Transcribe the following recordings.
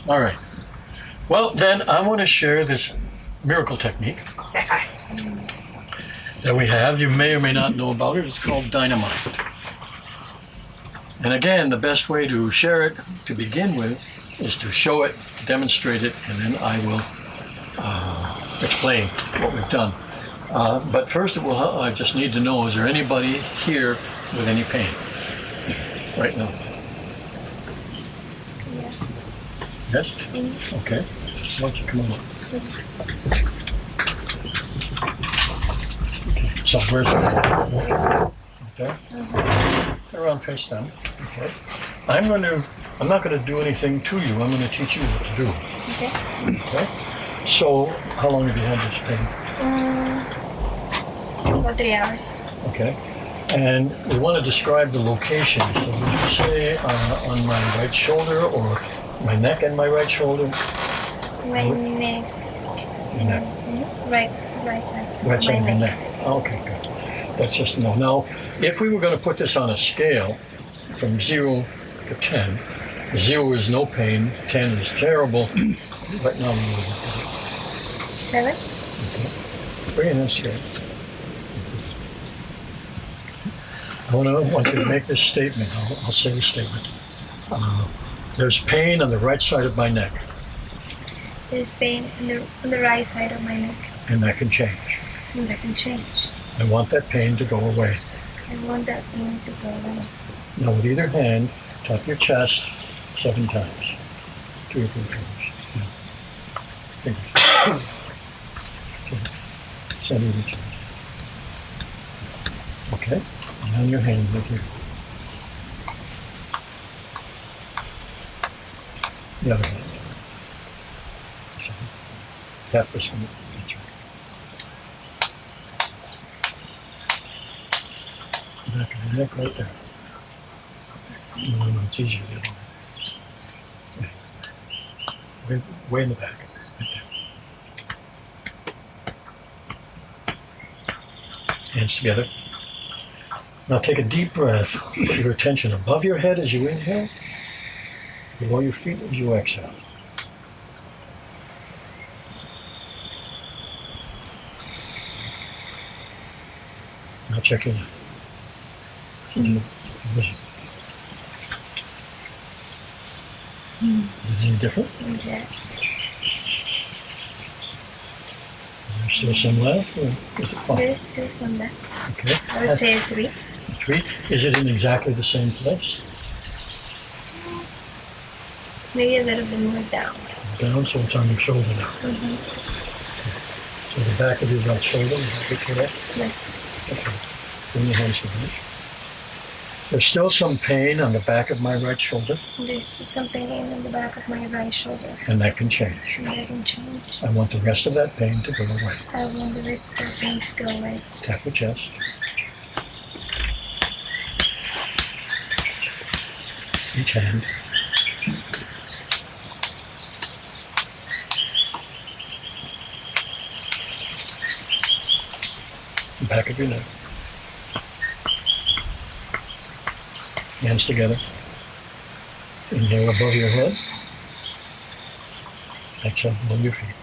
All right. Well, then I want to share this miracle technique that we have. You may or may not know about it. It's called dynamind. And again, the best way to share it to begin with is to show it, demonstrate it, and then I will explain what we've done. But first of all, I just need to know, is there anybody here with any pain right now? Yes. Yes? Mm-hmm. Okay. Why don't you come on up? Okay. So where's the right there? Turn around, face down. Okay. I'm not going to do anything to you. I'm going to teach you what to do. Okay. Okay. So how long have you had this pain? About 3 hours. Okay. And we want to describe the location. So would you say on my right shoulder or my neck and my right shoulder? My neck. Your neck. Mm-hmm. Right side. Right side of my the neck. Okay, good. That's just no. Now, if we were going to put this on a scale from 0 to 10, 0 is no pain, 10 is terrible. Right now, we will 7. okay. Bring it in straight. I want you to make this statement. I'll say the statement. There's pain on the right side of my neck. There's pain on the right side of my neck. And that can change. And that can change. I want that pain to go away. I want that pain to go away. Now with either hand, tap your chest 7 times. 3 or 4 fingers. Fingers. Center of the chest. Okay? And on your hand right here. The other hand. So, tap this one. That's right. Back of the neck right there. No, it's easier the other way. Yeah. Way in the back. Right there. Hands together. Now take a deep breath. Put your attention above your head as you inhale, below your feet as you exhale. Now check your neck. Is it any different? Yeah. Is there still some left, or is it fine? There's still some left. Okay. I would say 3. 3. Is it in exactly the same place? Maybe a little bit more down. Down, so it's on your shoulder now. Mm-hmm. So the back of your right shoulder, is that correct? Yes. Okay. Bring your hands behind. There's still some pain on the back of my right shoulder, There's still some pain on the back of my right shoulder. and that can change. And that can change. I want the rest of that pain to go away. I want the rest of the pain to go away. Tap your chest. Each hand. The back of your neck. Hands together. Inhale above your head. Exhale below your feet.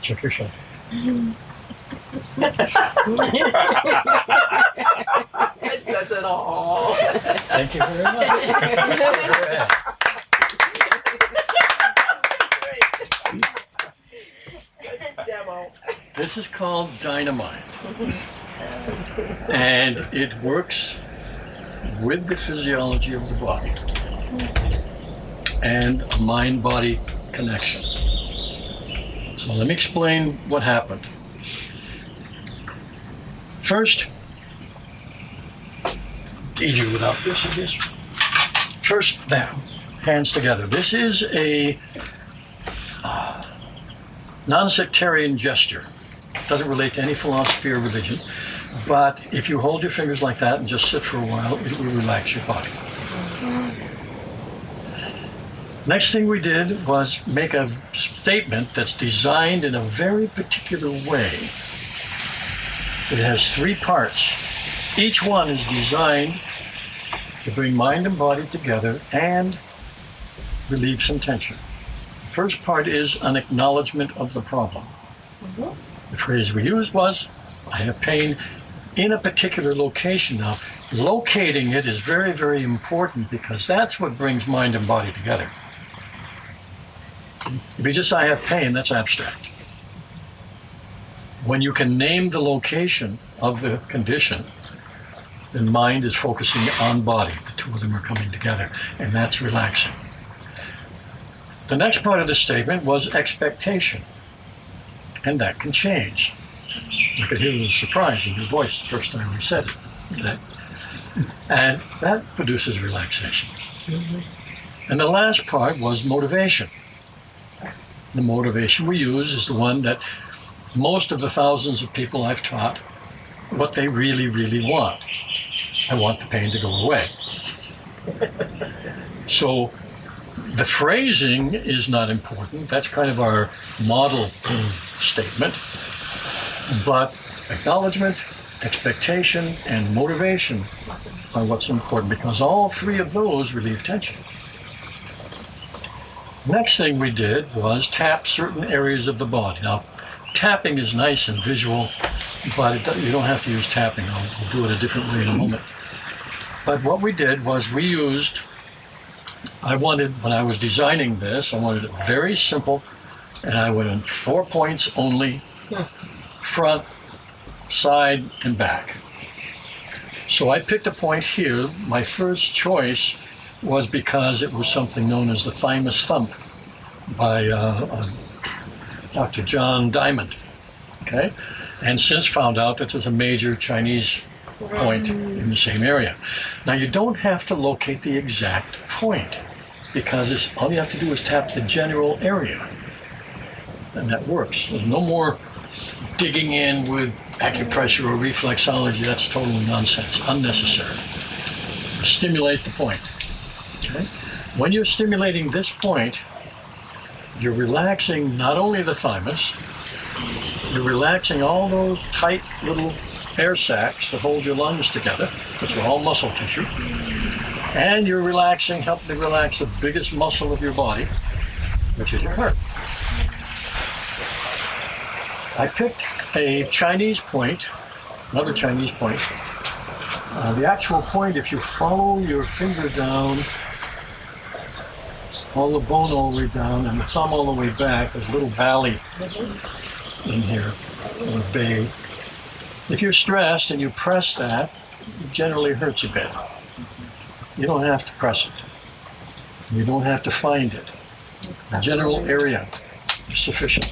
Check your shoulder. It says it all. Thank you very much. Go ahead. Demo. This is called dynamind. And it works with the physiology of the body and a mind-body connection. So let me explain what happened. First, it's easier without this, I guess. First, that, hands together. This is a non-sectarian gesture. It doesn't relate to any philosophy or religion, but if you hold your fingers like that and just sit for a while, it will relax your body. Next thing we did was make a statement that's designed in a very particular way. It has 3 parts. Each one is designed to bring mind and body together and relieve some tension. The first part is an acknowledgement of the problem. The phrase we used was, I have pain in a particular location. Now, locating it is very, very important because that's what brings mind and body together. If you just say, I have pain, that's abstract. When you can name the location of the condition, then mind is focusing on body. The two of them are coming together, and that's relaxing. The next part of the statement was expectation, and that can change. I could hear a little surprise in your voice the first time you said it. And that produces relaxation. And the last part was motivation. The motivation we use is the one that most of the thousands of people I've taught, what they really, really want. I want the pain to go away. So the phrasing is not important. That's kind of our model statement. But acknowledgement, expectation, and motivation are what's important because all three of those relieve tension. Next thing we did was tap certain areas of the body. Now, tapping is nice and visual, but you don't have to use tapping. I'll do it a different way in a moment. But what we did was when I was designing this, I wanted it very simple, and I went in 4 points only, front, side, and back. So I picked a point here. My first choice was because it was something known as the thymus thump by Dr. John Diamond, okay? And since found out that there's a major Chinese point in the same area. Now you don't have to locate the exact point because all you have to do is tap the general area, and that works. There's no more digging in with acupressure or reflexology. That's total nonsense, unnecessary. Stimulate the point. Okay? When you're stimulating this point, you're relaxing not only the thymus, you're relaxing all those tight little air sacs that hold your lungs together, which are all muscle tissue, and you're helping to relax the biggest muscle of your body, which is your heart. I picked a Chinese point, another Chinese point. The actual point, if you follow your finger down, all the bone all the way down, and the thumb all the way back, there's a little valley in here, a little bay. If you're stressed and you press that, it generally hurts a bit. You don't have to press it. You don't have to find it. The general area is sufficient.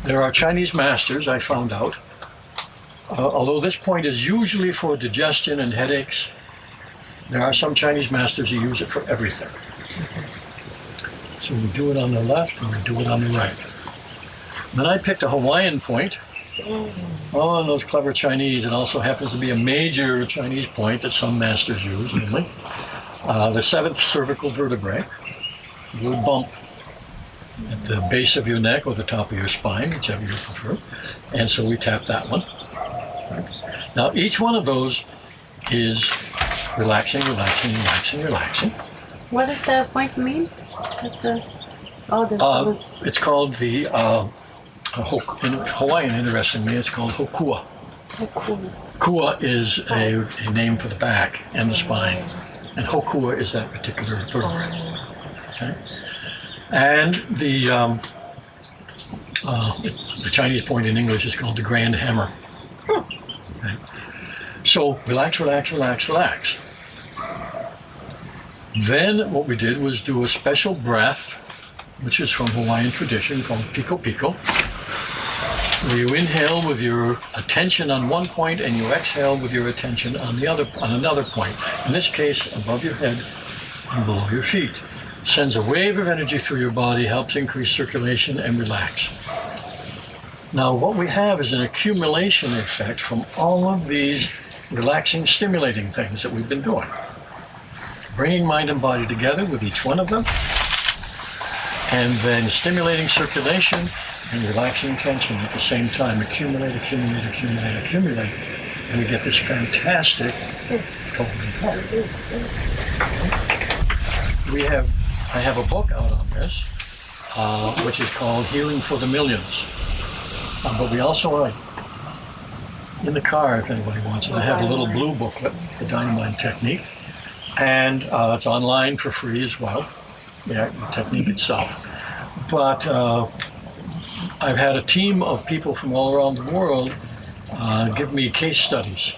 There are Chinese masters, I found out, although this point is usually for digestion and headaches, there are some Chinese masters who use it for everything. So we do it on the left and we do it on the right. Then I picked a Hawaiian point. Oh, and those clever Chinese. It also happens to be a major Chinese point that some masters use only. The seventh cervical vertebrae, a little bump at the base of your neck or the top of your spine, whichever you prefer. And so we tap that one. Now each one of those is relaxing, relaxing, relaxing, relaxing. What does the point mean? It's called the, in Hawaiian, interestingly, it's called hokua. Kua is a name for the back and the spine, and hokua is that particular vertebrae. Okay? And the Chinese point in English is called the grand hammer. Okay? So relax, relax, relax, relax. Then what we did was do a special breath, which is from Hawaiian tradition, called piko piko, where you inhale with your attention on one point and you exhale with your attention on another point. In this case, above your head and below your feet. Sends a wave of energy through your body, helps increase circulation and relax. Now what we have is an accumulation effect from all of these relaxing, stimulating things that we've been doing. Bringing mind and body together with each one of them, and then stimulating circulation and relaxing tension at the same time. Accumulate, accumulate, accumulate, accumulate. and we get this fantastic golden color. I have a book out on this, which is called Healing for the Millions. But we also are in the car if anybody wants it. I have a little blue booklet, the dynamind technique, and it's online for free as well, the technique itself. But I've had a team of people from all around the world give me case studies.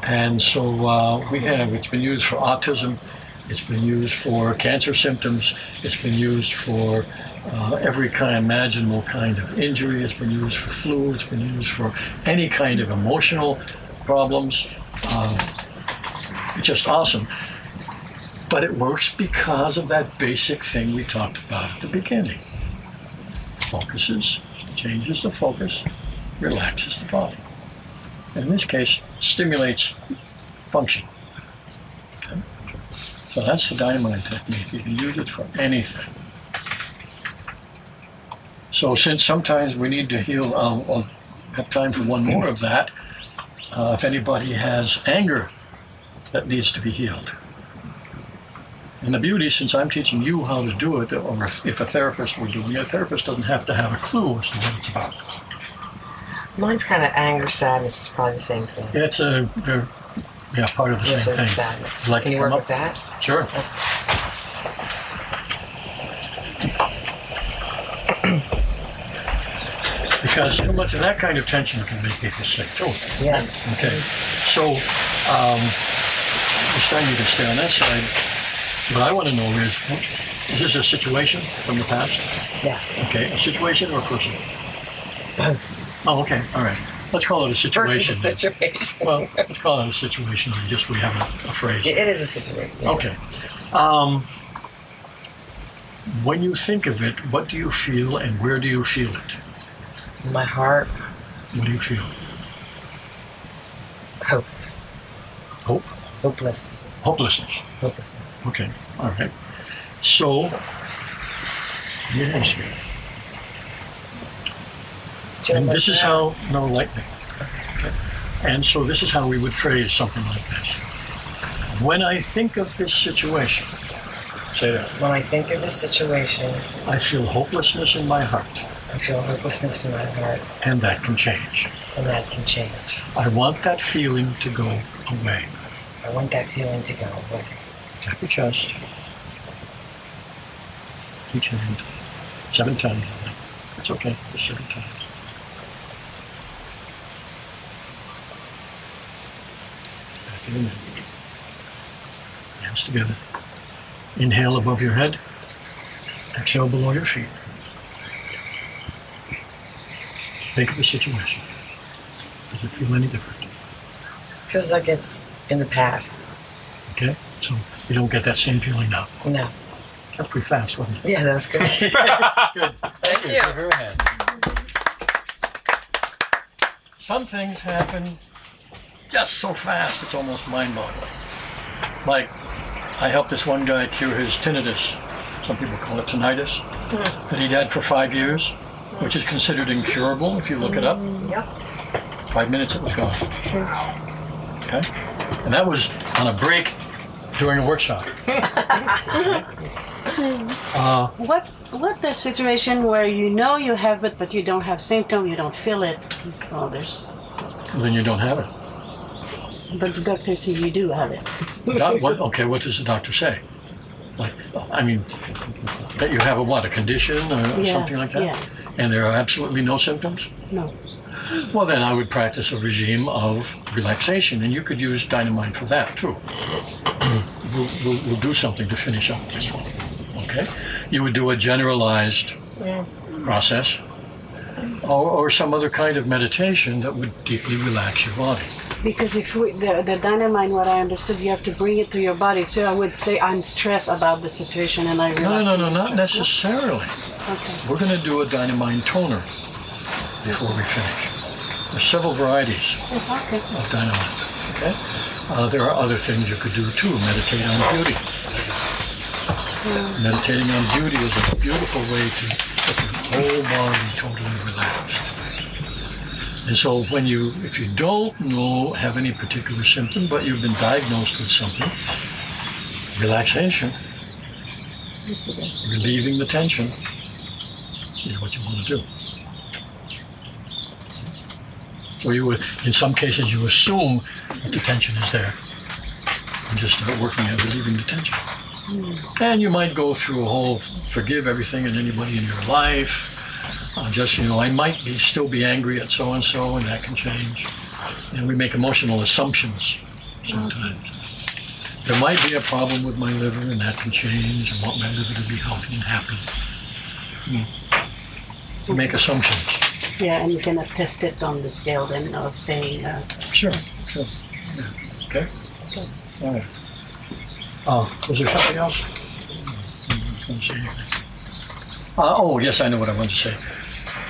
And so it's been used for autism, it's been used for cancer symptoms, it's been used for every kind imaginable kind of injury, it's been used for flu, it's been used for any kind of emotional problems. It's just awesome. But it works because of that basic thing we talked about at the beginning. Focuses, changes the focus, relaxes the body. In this case, stimulates function. Okay? So that's the dynamind technique. You can use it for anything. So since sometimes we need to heal, I'll have time for one more of that. If anybody has anger that needs to be healed. And the beauty, since I'm teaching you how to do it, or if a therapist were doing it, a therapist doesn't have to have a clue as to what it's about. Mine's kind of anger, sadness. It's probably the same thing. It's part of the Yes, same thing. sadness. Like Can you come work up? with that? Sure. Because too much of that kind of tension can make people sick too. Yeah. Okay. So, this time you can stay on that side. What I want to know is this a situation from the past? Yeah. Okay, a situation or a person? Both. Oh, okay, all right. Let's call it a situation. Versus a situation. Well, let's call it a situation, and just we have a phrase. It is a situation. Yeah. Okay. When you think of it, what do you feel and where do you feel it? My heart, What do you feel? hopeless. Hope? Hopeless. Hopelessness. Hopelessness. Okay, all right. So, let me ask you. And this is how, no lightning. Okay. And so this is how we would phrase something like this. When I think of this situation, say that. When I think of this situation, I feel hopelessness in my heart, I feel hopelessness in my heart, and that can change. and that can change. I want that feeling to go away. I want that feeling to go away. Tap your chest. Each hand. 7 times. That's okay, just 7 times. Back in a minute. Hands together. Inhale above your head. Exhale below your feet. Think of the situation. Does it feel any different? Feels like it's in the past. Okay? So you don't get that same feeling now. No. That's pretty fast, wasn't it? Yeah, that was good. Good. Thank you. Give her a hand. Some things happen just so fast, it's almost mind-boggling. Like, I helped this one guy cure his tinnitus. Some people call it tinnitus. That he'd had for 5 years, which is considered incurable if you look it up. Yep. 5 minutes, it was gone. Okay? And that was on a break during a workshop. What the situation where you know you have it but you don't have symptom, you don't feel it? Oh, there's. Then you don't have it. But the doctor says you do have it. What does the doctor say? Like, I mean, that you have a condition or something like that? Yeah. And there are absolutely no symptoms? No. Well, then I would practice a regime of relaxation, and you could use dynamind for that too. We'll do something to finish up this one. Okay? You would do a generalized process, or some other kind of meditation that would deeply relax your body. Because if the dynamind, what I understood, you have to bring it to your body. So I would say I'm stressed about the situation and I relax. No, not necessarily. Okay. We're going to do a dynamind toner before we finish. There's several varieties Okay. of dynamind. Okay? There are other things you could do too. Meditate on beauty. Meditating on beauty is a beautiful way to get the whole body totally relaxed. And so if you don't have any particular symptom, but you've been diagnosed with something, relaxation, relieving the tension is what you want to do. So in some cases, you assume that the tension is there and just start working at relieving the tension. And you might go through a whole forgive everything and anybody in your life. I might still be angry at so-and-so, and that can change. And we make emotional assumptions sometimes. There might be a problem with my liver, and that can change. I want my liver to be healthy and happy. You make assumptions. Yeah, and you can test it on the scale then of saying... Sure. Yeah. Okay? All right. Was there something else? Yes, I know what I wanted to say.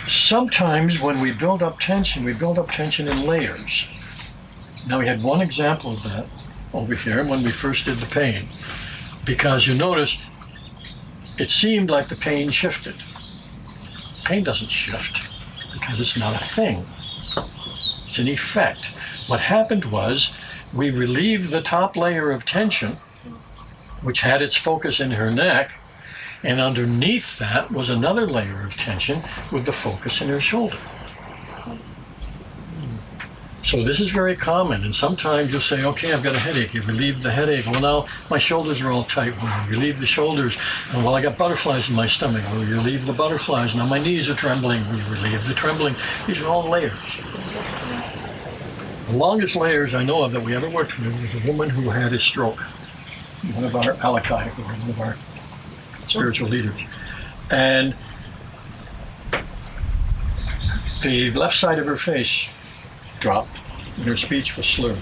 Sometimes when we build up tension in layers. Now we had one example of that over here when we first did the pain. Because you notice, it seemed like the pain shifted. Pain doesn't shift because it's not a thing. It's an effect. What happened was we relieved the top layer of tension, which had its focus in her neck, and underneath that was another layer of tension with the focus in her shoulder. So this is very common, and sometimes you'll say, okay, I've got a headache. You relieve the headache. Well, now my shoulders are all tight. Well, you relieve the shoulders. And well, I got butterflies in my stomach. Well, you relieve the butterflies. Now my knees are trembling. Well, you relieve the trembling. These are all layers. The longest layers I know of that we ever worked with was a woman who had a stroke. One of our alakai, or one of our spiritual leaders. And the left side of her face dropped, and her speech was slurred.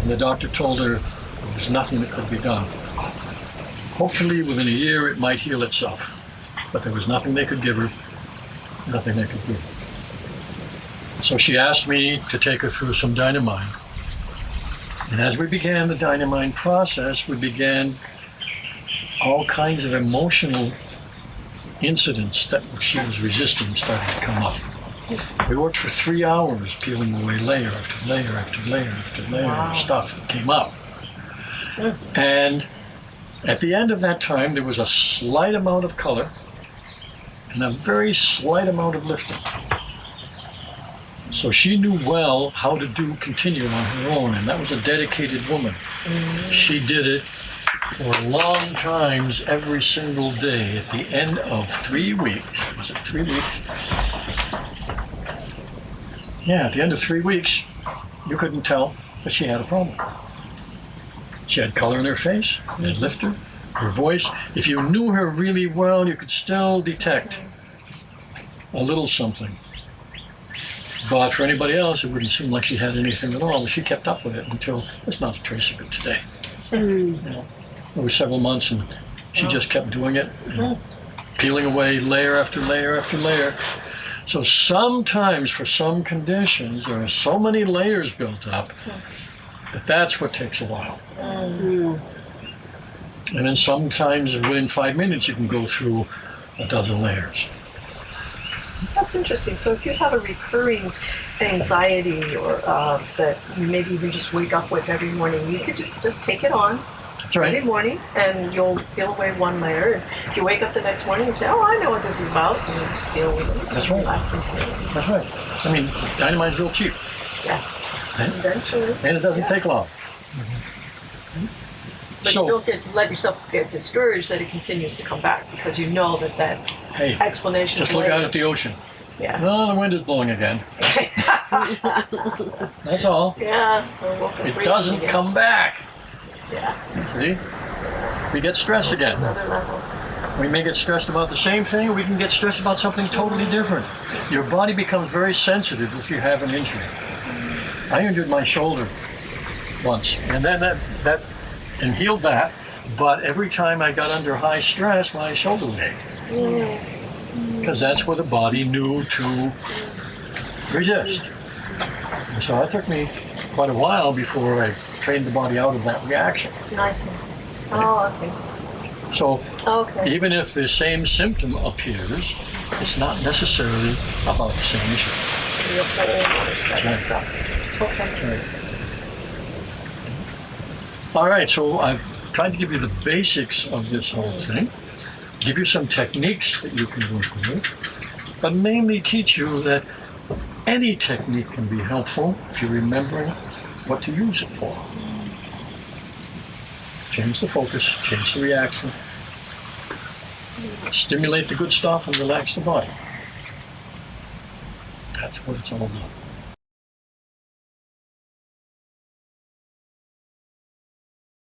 And the doctor told her there was nothing that could be done. Hopefully within a year it might heal itself. But there was nothing they could give her, nothing they could do. So she asked me to take her through some dynamind. And as we began the dynamind process, we began all kinds of emotional incidents that she was resisting started to come up. We worked for 3 hours peeling away layer after layer after layer after layer of stuff that came up. And at the end of that time, there was a slight amount of color and a very slight amount of lifting. So she knew well how to do continuum on her own, and that was a dedicated woman. She did it for long times, every single day. At the end of 3 weeks, was it 3 weeks? Yeah, at the end of 3 weeks, you couldn't tell that she had a problem. She had color in her face, she had lifter, her voice. If you knew her really well, you could still detect a little something. But for anybody else, it wouldn't seem like she had anything at all. She kept up with it until there's not a trace of it today. It was several months, and she just kept doing it, peeling away layer after layer after layer. So sometimes, for some conditions, there are so many layers built up that that's what takes a while. And then sometimes, within 5 minutes, you can go through a dozen layers. That's interesting. So if you have a recurring anxiety or that you maybe even just wake up with every morning, you could just take it on every morning and you'll peel away one layer. And if you wake up the next morning and say, oh, I know what this is about, and you just deal with it. That's right. Relax into it. That's right. I mean, dynamind's real cheap. Yeah. And Eventually. it doesn't take long. But you don't let yourself get discouraged that it continues to come back, because you know that explanation. Just look out at the ocean. Yeah. No, the wind is blowing again. That's all. Yeah. It doesn't come back. Yeah. See? We get stressed again. Another level. We may get stressed about the same thing, or we can get stressed about something totally different. Your body becomes very sensitive if you have an injury. I injured my shoulder once, and then that and healed that, but every time I got under high stress, my shoulder would ache. Because that's where the body knew to resist. And so it took me quite a while before I trained the body out of that reaction. Nice. Oh, okay. So even if the same symptom appears, it's not necessarily about the same issue. be a whole other set of stuff. Okay. All right, so I've tried to give you the basics of this whole thing, give you some techniques that you can work with, but mainly teach you that any technique can be helpful if you remember what to use it for. Change the focus, change the reaction, stimulate the good stuff and relax the body. That's what it's all about.